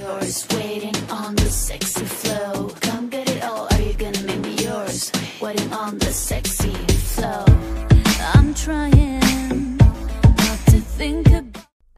yours, waiting on the sexy flow. Come get it all, are you gonna make me yours? Waiting on the sexy flow. I'm trying not to think about.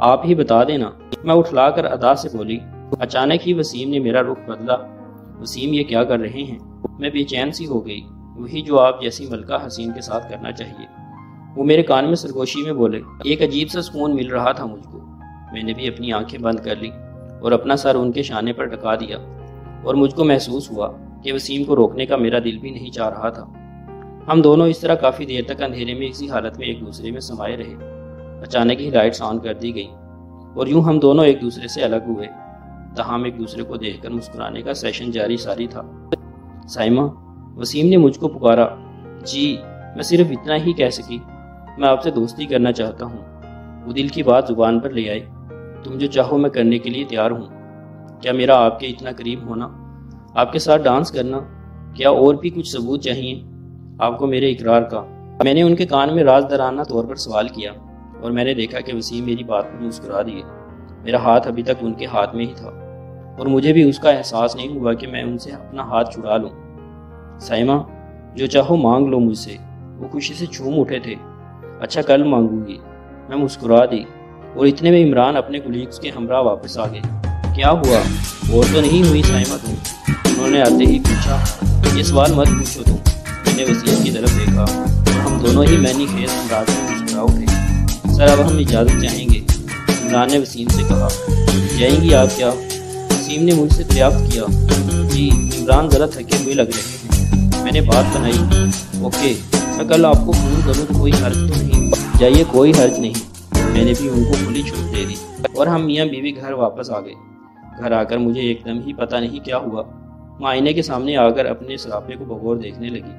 آپ ہی بتا دینا، میں اٹھلا کر ادا سے بولی۔ اچانک ہی وسیم نے میرا رخ بدلا۔ وسیم یہ کیا کر رہے ہیں؟ میں بے چین سی ہو گئی، وہی جو آپ جیسی ملکہ حسین کے ساتھ کرنا چاہیے۔ وہ میرے کان میں سرگوشی میں بولے۔ ایک عجیب سا سکون مل رہا تھا مجھ کو۔ میں نے بھی اپنی آنکھیں بند کر لی اور اپنا سر ان کے شانے پر ٹکا دیا، اور مجھ کو محسوس ہوا کہ وسیم کو روکنے کا میرا دل بھی نہیں چاہ رہا تھا۔ ہم دونوں اس طرح کافی دیر تک اندھیرے میں اسی حالت میں ایک دوسرے میں سمائے رہے۔ اچانک ہی لائٹس آن کر دی گئیں اور یوں ہم دونوں ایک دوسرے سے الگ ہوئے، تاہم ایک دوسرے کو دیکھ کر مسکرانے کا سیشن جاری ساری تھا۔ سائمہ، وسیم نے مجھ کو پکارا۔ جی، میں صرف اتنا ہی کہہ سکی، میں آپ سے دوستی کرنا چاہتا ہوں۔ وہ دل کی بات زبان پر لے آئے۔ تم جو چاہو میں کرنے کے لیے تیار ہوں۔ کیا میرا آپ کے اتنا قریب ہونا، آپ کے ساتھ ڈانس کرنا، کیا اور بھی کچھ ثبوت چاہیے آپ کو میرے اقرار کا؟ میں نے ان کے کان میں رازدارانہ طور پر سوال کیا، اور میں نے دیکھا کہ وسیم میری بات پر مسکرا دیے۔ میرا ہاتھ ابھی تک ان کے ہاتھ میں ہی تھا، اور مجھے بھی اس کا احساس نہیں ہوا کہ میں ان سے اپنا ہاتھ چھڑا لوں۔ سائمہ، جو چاہو مانگ لو مجھ سے۔ وہ خوشی سے جھوم اٹھے تھے۔ اچھا، کل مانگوں گی، میں مسکرا دی، اور اتنے میں عمران اپنے کولیگز کے ہمراہ واپس آ گئے۔ کیا ہوا؟ اور تو نہیں ہوئی سائمہ تم؟ انہوں نے آتے ہی پوچھا۔ یہ سوال مت پوچھو تم۔ میں نے وسیم کی طرف دیکھا، اور ہم دونوں ہی معنی خیز انداز میں مسکرا اٹھے۔ سر، اب ہم اجازت چاہیں گے، عمران نے وسیم سے کہا۔ جائیں گی آپ کیا؟ وسیم نے مجھ سے دریافت کیا۔ جی، عمران ذرا تھکے ہوئے لگ رہے ہیں۔ میں نے بات بنائی۔ اوکے، میں کل آپ کو فون کروں تو کوئی حرج تو نہیں؟ جائیے، کوئی حرج نہیں۔ میں نے بھی ان کو کھلی چھوٹ دے دی، اور ہم میاں بیوی گھر واپس آ گئے۔ گھر آ کر مجھے ایک دم ہی پتہ نہیں کیا ہوا۔ میں آئینے کے سامنے آ کر اپنے سراپے کو بغور دیکھنے لگی،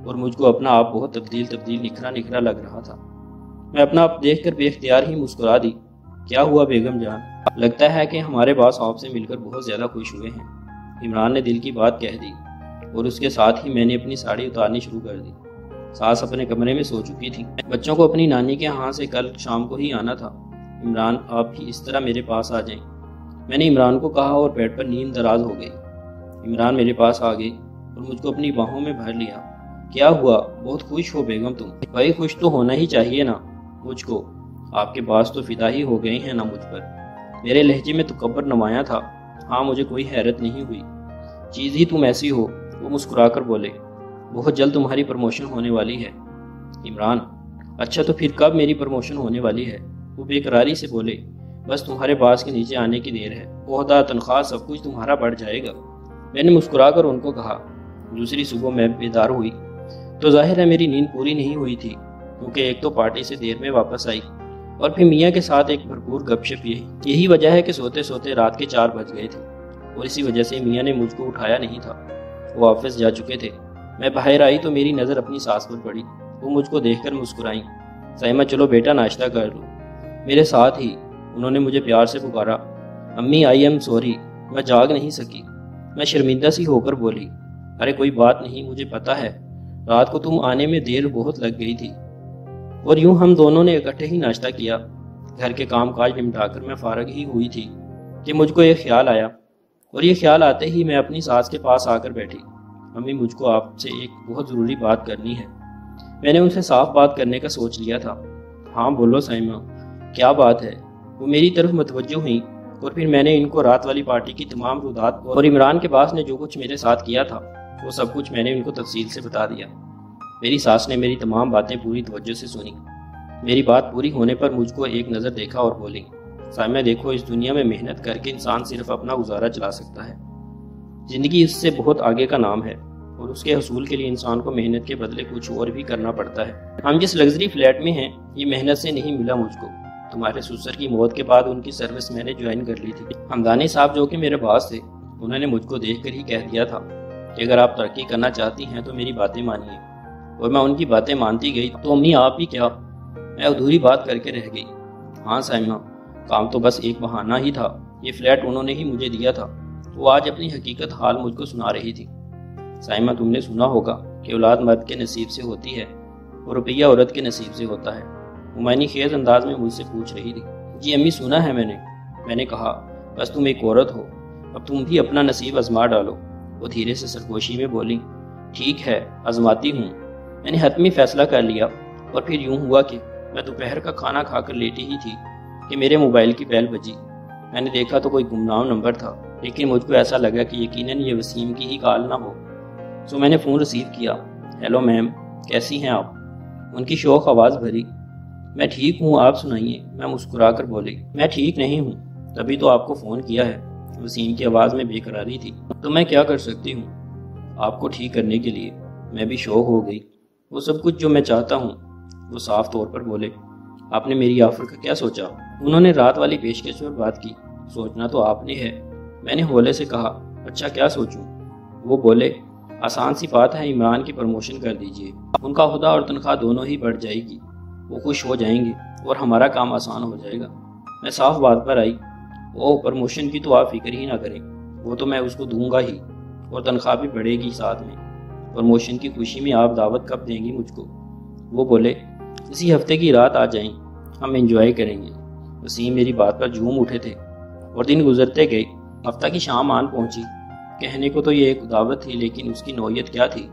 اور مجھ کو اپنا آپ بہت تبدیل نکھرا لگ رہا تھا۔ میں اپنا آپ دیکھ کر بے اختیار ہی مسکرا دی۔ کیا ہوا بیگم جان؟ لگتا ہے کہ ہمارے باس آپ سے مل کر بہت زیادہ خوش ہوئے ہیں۔ عمران نے دل کی بات کہہ دی، اور اس کے ساتھ ہی میں نے اپنی ساڑی اتارنی شروع کر دی۔ ساس اپنے کمرے میں سو چکی تھی۔ بچوں کو اپنی نانی کے ہاں سے کل شام کو ہی آنا تھا۔ عمران، آپ بھی اس طرح میرے پاس آ جائیں، میں نے عمران کو کہا، اور بیڈ پر نیند دراز ہو گئی۔ عمران میرے پاس آ گئی اور مجھ کو اپنی باہوں میں بھر لیا۔ کیا ہوا؟ بہت خوش ہو بیگم تم؟ بھائی، خوش تو ہونا ہی چاہیے نا مجھ کو، آپ کے پاس تو فدا ہی ہو گئے ہیں نا مجھ پر۔ میرے لہجے میں تکبر نمایاں تھا۔ ہاں، مجھے کوئی حیرت نہیں ہوئی، چیز ہی تم ایسی ہو۔ وہ مسکرا کر بولے۔ بہت جلد تمہاری پروموشن ہونے والی ہے۔ عمران، اچھا، تو پھر کب میری پروموشن ہونے والی ہے؟ وہ بے قراری سے بولے۔ بس تمہارے باس کے نیچے آنے کی دیر ہے، عہدہ، تنخواہ، سب کچھ تمہارا بڑھ جائے گا۔ میں نے مسکرا کر ان کو کہا۔ دوسری صبح میں بیدار ہوئی تو ظاہر ہے میری نیند پوری نہیں ہوئی تھی، کیونکہ ایک تو پارٹی سے دیر میں واپس آئی، اور پھر میاں کے ساتھ ایک بھرپور گپ شپ۔ یہی وجہ ہے کہ سوتے سوتے رات کے 4 بج گئے تھے، اور اسی وجہ سے میاں نے مجھ کو اٹھایا نہیں تھا۔ وہ آفس جا چکے تھے۔ میں باہر آئی تو میری نظر اپنی ساس پر پڑی۔ وہ مجھ کو دیکھ کر مسکرائیں۔ سائمہ، چلو بیٹا، ناشتہ کر لو۔ میرے ساتھ ہی انہوں نے مجھے پیار سے پکارا۔ امی، آئی ایم سوری، میں جاگ نہیں سکی۔ میں شرمندہ سی ہو کر بولی، ارے کوئی بات نہیں، مجھے پتہ ہے رات کو تم آنے میں دیر بہت لگ گئی تھی۔ اور یوں ہم دونوں نے اکٹھے ہی ناشتہ کیا۔ گھر کے کام کاج نمٹا کر میں فارغ ہی ہوئی تھی کہ مجھ کو ایک خیال آیا، اور یہ خیال آتے ہی میں اپنی ساس کے پاس آ کر بیٹھی۔ امی، مجھ کو آپ سے ایک بہت ضروری بات کرنی ہے۔ میں نے ان سے صاف بات کرنے کا سوچ لیا تھا۔ ہاں بولو سائمہ، کیا بات ہے؟ وہ میری طرف متوجہ ہوئیں، اور پھر میں نے ان کو رات والی پارٹی کی تمام رودات اور عمران کے باس نے جو کچھ میرے ساتھ کیا تھا وہ سب کچھ میں نے ان کو تفصیل سے بتا دیا۔ میری ساس نے میری تمام باتیں پوری توجہ سے سنی۔ میری بات پوری ہونے پر مجھ کو ایک نظر دیکھا اور بولی، سائمہ دیکھو، اس دنیا میں محنت کر کے انسان صرف اپنا گزارا چلا سکتا ہے۔ زندگی اس سے بہت آگے کا نام ہے، اور اس کے حصول کے لیے انسان کو محنت کے بدلے کچھ اور بھی کرنا پڑتا ہے۔ ہم جس لگژری فلیٹ میں ہیں یہ محنت سے نہیں ملا مجھ کو۔ تمہارے سسر کی موت کے بعد ان کی سروس میں نے جوائن کر لی تھی۔ ہمدانی صاحب جو کہ میرے باس تھے، انہوں نے مجھ کو دیکھ کر ہی کہہ دیا تھا کہ اگر آپ ترقی کرنا چاہتی ہیں تو میری باتیں مانیے، اور میں ان کی باتیں مانتی گئی تو امی آپ ہی کیا، میں ادھوری بات کر کے رہ گئی۔ ہاں سائمہ، کام تو بس ایک بہانہ ہی تھا۔ یہ فلیٹ انہوں نے ہی مجھے دیا تھا۔ وہ آج اپنی حقیقت حال مجھ کو سنا رہی تھی۔ سائمہ، تم نے سنا ہوگا کہ اولاد مرد کے نصیب سے ہوتی ہے اور روپیہ عورت کے نصیب سے ہوتا ہے۔ معنی خیز انداز میں مجھ سے پوچھ رہی تھی۔ جی امی، سنا ہے میں نے کہا، بس تم ایک عورت ہو، اب تم بھی اپنا نصیب آزما ڈالو۔ وہ دھیرے سے سرگوشی میں بولی، ٹھیک ہے، آزماتی ہوں۔ میں نے حتمی فیصلہ کر لیا، اور پھر یوں ہوا کہ میں دوپہر کا کھانا کھا کر لیٹی ہی تھی کہ میرے موبائل کی بیل بجی۔ میں نے دیکھا تو کوئی گمنام نمبر تھا، لیکن مجھ کو ایسا لگا کہ یقیناً یہ وسیم کی ہی کال نہ ہو۔ سو میں نے فون ریسیو کیا۔ ہیلو میم، کیسی ہیں آپ؟ ان کی شوق آواز بھری۔ میں ٹھیک ہوں، آپ سنائیے، میں مسکرا کر بولی۔ میں ٹھیک نہیں ہوں، تبھی تو آپ کو فون کیا ہے۔ وسیم کی آواز میں بے قراری تھی۔ تو میں کیا کر سکتی ہوں آپ کو ٹھیک کرنے کے لیے؟ میں بھی شوق ہو گئی۔ وہ سب کچھ جو میں چاہتا ہوں، وہ صاف طور پر بولے۔ آپ نے میری آفر کا کیا سوچا؟ انہوں نے رات والی پیشکش پر بات کی۔ سوچنا تو آپ نے ہے، میں نے ہولے سے کہا۔ اچھا کیا سوچوں؟ وہ بولے، آسان سی بات ہے، عمران کی پروموشن کر دیجئے، ان کا عہدہ اور تنخواہ دونوں ہی بڑھ جائے گی، وہ خوش ہو جائیں گے اور ہمارا کام آسان ہو جائے گا۔ میں صاف بات پر آئی۔ او، پروموشن کی تو آپ فکر ہی نہ کریں، وہ تو میں اس کو دوں گا ہی، اور تنخواہ بھی بڑھے گی ساتھ میں۔ پروموشن کی خوشی میں آپ دعوت کب دیں گی مجھ کو؟ وہ بولے، اسی ہفتے کی رات آ جائیں، ہم انجوائے کریں گے۔ وسیم میری بات پر جھوم اٹھے تھے اور دن گزرتے گئے۔ ہفتہ کی شام آن پہنچی۔ کہنے کو تو یہ ایک دعوت تھی، لیکن اس کی نوعیت کیا تھی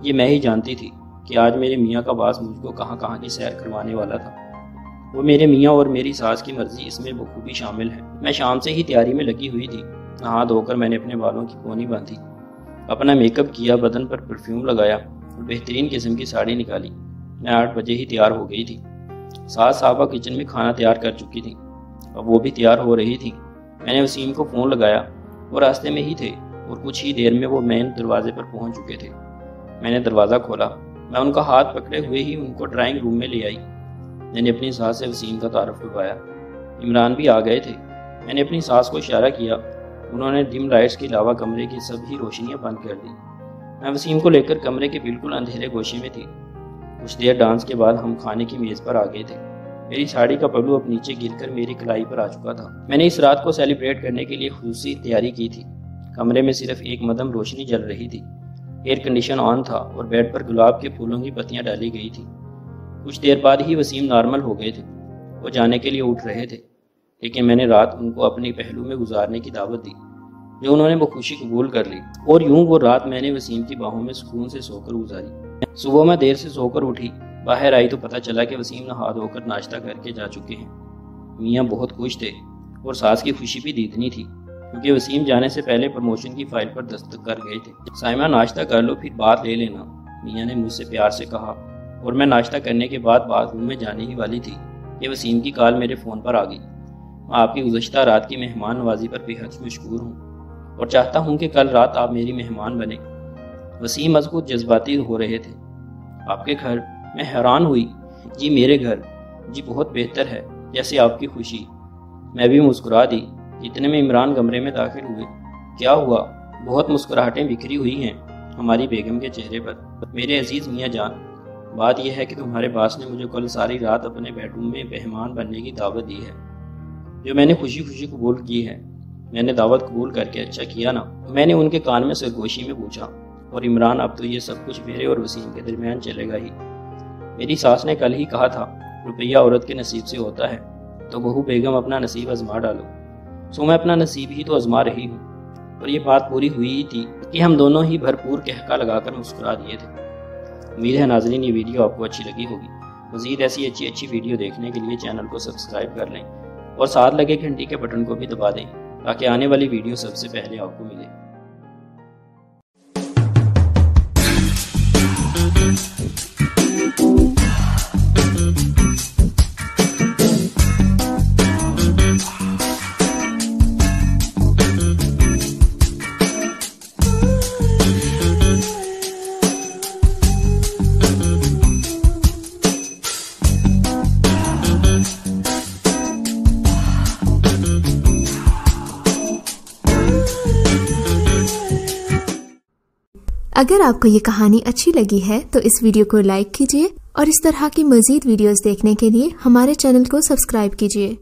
یہ میں ہی جانتی تھی کہ آج میرے میاں کا باس مجھ کو کہاں کہاں کی سیر کروانے والا تھا۔ وہ میرے میاں اور میری ساس کی مرضی اس میں بخوبی شامل ہے۔ میں شام سے ہی تیاری میں لگی ہوئی تھی۔ نہا دھو کر میں نے اپنے بالوں کی پونی باندھی، اپنا میک اپ کیا، بدن پر پرفیوم لگایا اور بہترین قسم کی ساڑی نکالی۔ میں 8 بجے ہی تیار ہو گئی تھی۔ ساس صاحبہ کچن میں کھانا تیار کر چکی تھی، اب وہ بھی تیار ہو رہی تھی۔ میں نے وسیم کو فون لگایا، وہ راستے میں ہی تھے اور کچھ ہی دیر میں وہ مین دروازے پر پہنچ چکے تھے۔ میں نے دروازہ کھولا، میں ان کا ہاتھ پکڑے ہوئے ہی ان کو ڈرائنگ روم میں لے آئی۔ میں نے اپنی ساس سے وسیم کا تعارف کروایا۔ عمران بھی آ گئے تھے۔ میں نے اپنی ساس کو اشارہ کیا، انہوں نے ڈم لائٹس کے علاوہ کمرے کی سبھی روشنیاں بند کر دی۔ میں وسیم کو لے کر کمرے کے بالکل اندھیرے گوشے میں تھی۔ کچھ دیر ڈانس کے بعد ہم کھانے کی میز پر آ گئے تھے۔ میری ساڑی کا پہلو اب نیچے گر کر میری کلائی پر آ چکا تھا۔ میں نے اس رات کو سیلیبریٹ کرنے کے لیے خصوصی تیاری کی تھی۔ کمرے میں صرف ایک مدھم روشنی جل رہی تھی، ایئر کنڈیشن آن تھا اور بیڈ پر گلاب کے پھولوں کی پتیاں ڈالی گئی تھی۔ کچھ دیر بعد ہی وسیم نارمل ہو گئے تھے۔ وہ جانے کے لیے اٹھ رہے تھے، لیکن میں نے رات ان کو اپنے پہلو میں گزارنے کی دعوت دی، جو انہوں نے بخوشی قبول کر لی، اور یوں وہ رات میں نے وسیم کی باہوں میں سکون سے سو کر گزاری۔ صبح میں دیر سے سو کر اٹھی، باہر آئی تو پتہ چلا کہ وسیم نہا دھو کر ناشتہ کر کے جا چکے ہیں۔ میاں بہت خوش تھے اور ساس کی خوشی بھی دیدنی تھی، کیونکہ وسیم جانے سے پہلے پروموشن کی فائل پر دستخط کر گئے تھے۔ سائمہ ناشتہ کر لو پھر بات لے لینا، میاں نے مجھ سے پیار سے کہا، اور میں ناشتہ کرنے کے بعد باتھ روم میں جانے ہی والی تھی کہ وسیم کی کال میرے فون پر آ گئی۔ میں آپ کی گزشتہ رات کی مہمان نوازی پر بے حد مشکور ہوں اور چاہتا ہوں کہ کل رات آپ میری مہمان بنیں۔ وسیم از خود جذباتی ہو رہے تھے۔ آپ کے گھر؟ میں حیران ہوئی۔ جی میرے گھر؟ جی بہت بہتر ہے، جیسے آپ کی خوشی۔ میں بھی مسکرا دی۔ اتنے میں عمران کمرے میں داخل ہوئے۔ کیا ہوا؟ بہت مسکراہٹیں بکھری ہوئی ہیں ہماری بیگم کے چہرے پر۔ میرے عزیز میاں جان، بات یہ ہے کہ تمہارے باس نے مجھے کل ساری رات اپنے بیڈ روم میں مہمان بننے کی دعوت دی ہے، جو میں نے خوشی خوشی قبول کی ہے۔ میں نے دعوت قبول کر کے اچھا کیا نا؟ میں نے ان کے کان میں سرگوشی میں پوچھا۔ اور عمران، اب تو یہ سب کچھ میرے اور وسیم کے درمیان چلے گا ہی۔ میری ساس نے کل ہی کہا تھا، روپیہ عورت کے نصیب سے ہوتا ہے، تو بہو بیگم اپنا نصیب آزما ڈالو۔ سو میں اپنا نصیب ہی تو آزما رہی ہوں، اور یہ بات پوری ہوئی ہی تھی کہ ہم دونوں ہی بھرپور کہکا لگا کر مسکرا دیے تھے۔ امید ہے ناظرین یہ ویڈیو آپ کو اچھی لگی ہوگی۔ مزید ایسی اچھی ویڈیو دیکھنے کے لیے چینل کو سبسکرائب کر لیں اور ساتھ لگے گھنٹی کے بٹن کو بھی دبا دیں تاکہ آنے والی ویڈیو سب سے پہلے آپ کو ملے۔ اگر آپ کو یہ کہانی اچھی لگی ہے تو اس ویڈیو کو لائک کیجیے اور اس طرح کی مزید ویڈیوز دیکھنے کے لیے ہمارے چینل کو سبسکرائب کیجیے۔